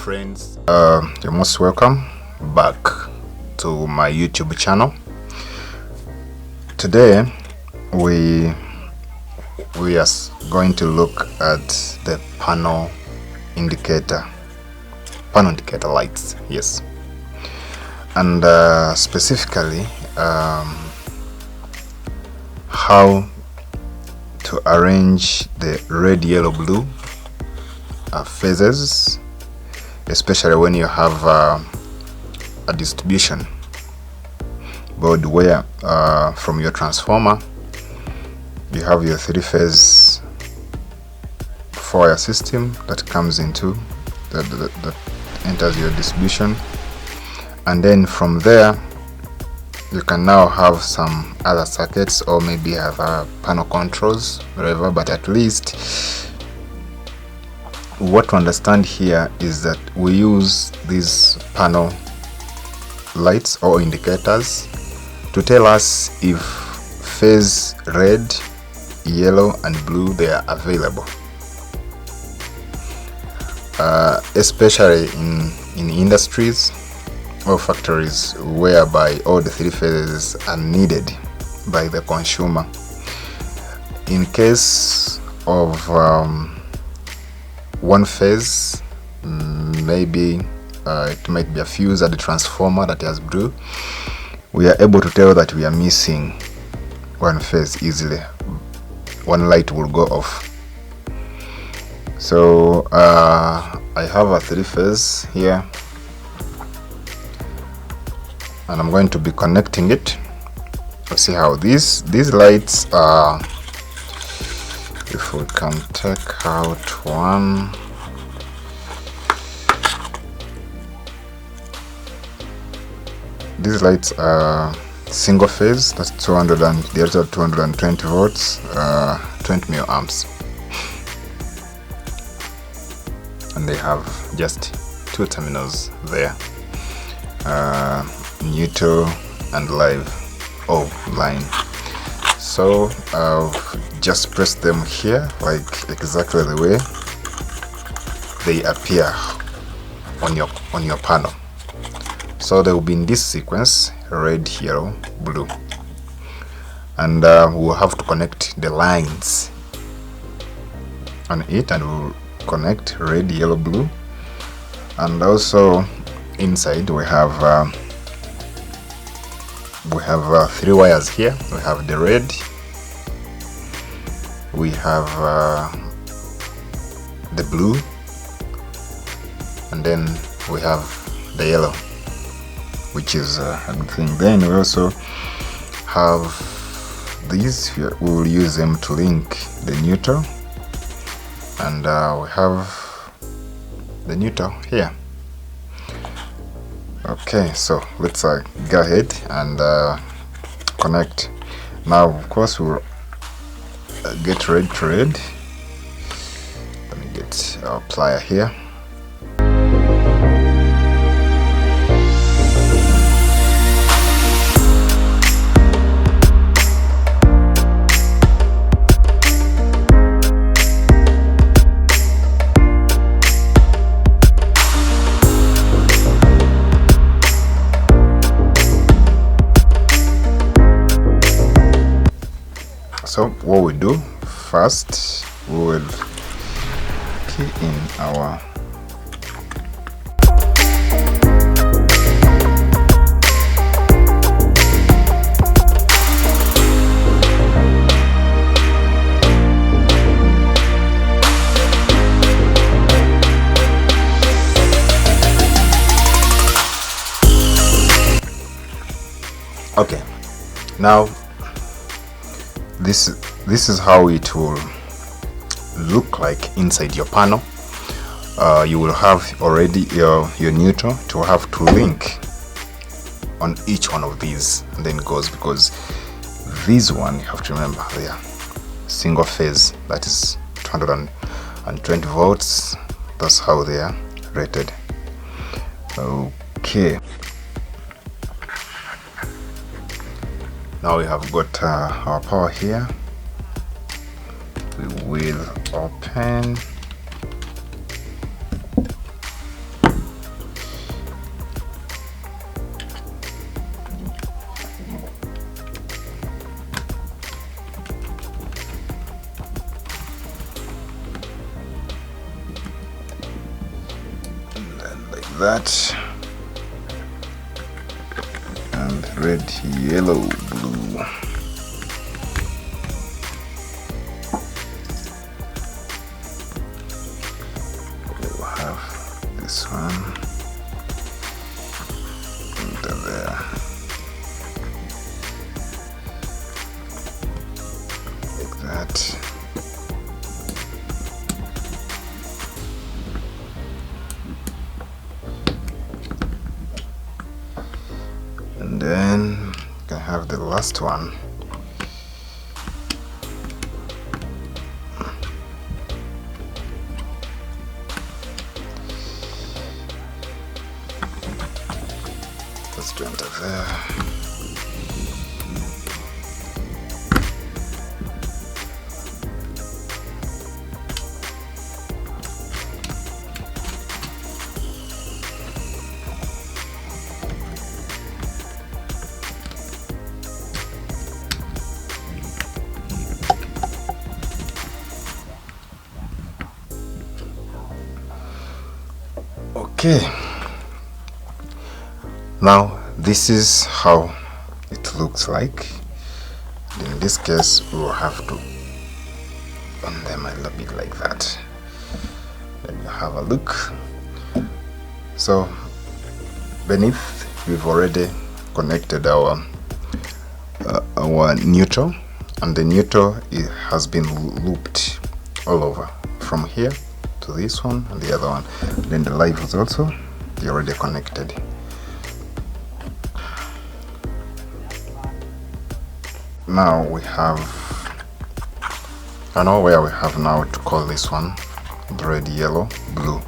friends, you're most welcome back to my YouTube channel. Today we are going to look at the panel indicator lights, yes, and specifically how to arrange the red, yellow, blue phases, especially when you have a distribution board where from your transformer you have your three-phase 4-wire system that comes into that enters your distribution, and then from there you can now have some other circuits or maybe have panel controls, whatever, but at least what to understand here is that we use these panel lights or indicators to tell us if phase red, yellow and blue they are available, especially in industries or factories whereby all the three phases are needed by the consumer. In case of one phase, maybe it might be a fuse at the transformer that has blue, we are able to tell that we are missing one phase easily. One light will go off. So I have a three-phase here and I'm going to be connecting it. Let's see how these lights are. If we can take out one, these lights are single phase, that's 200 and the other 220 volts, 20 milliamps, and they have just two terminals there, neutral and live line. So I've just pressed them here like exactly the way they appear on your panel. So they will be in this sequence: red, yellow, blue, and we'll have to connect the lines on it, and we'll connect red, yellow, blue. And also inside we have three wires here. We have the red, we have the blue, and then we have the yellow, which is a good thing. Then we also have these. We will use them to link the neutral, and we have the neutral here. Okay, so let's go ahead and connect. Now of course we'll get red to red. Let me get our plier here. So what we do first, we will key in our okay. Now this is how it will look like inside your panel. You will have already your neutral to have to link on each one of these, and then goes, because this one, you have to remember, they are single phase, that is 220 volts. That's how they are rated. Okay, now we have got our power here. We will open that, and red, yellow, blue. We'll have this one under there, like that. And then I have the last one. Let's do it there. Okay, now this is how it looks like. In this case, we will have to on them a little bit like that. Then you have a look. So beneath, we've already connected our neutral, and the neutral, it has been looped all over from here to this one and the other one. Then the live is also already connected. Now we have, I know where we have now to call this one red, yellow, blue,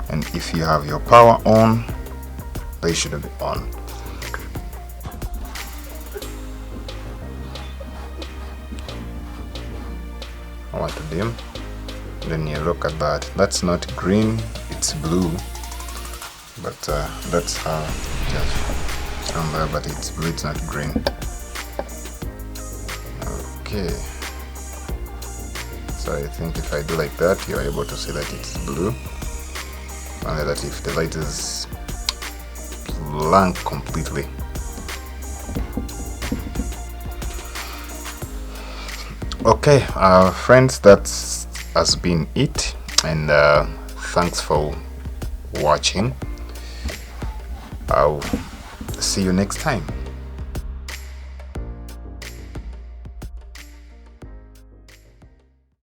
and if you have your power on, they should be on. I want to dim. Then you look at that. That's not green, it's blue, but that's how it is from there. But it's blue, it's not green. Okay, so I think if I do like that, you're able to see that it's blue, and that if the light is blank completely. Okay, friends, that has been it, and thanks for watching. I'll see you next time.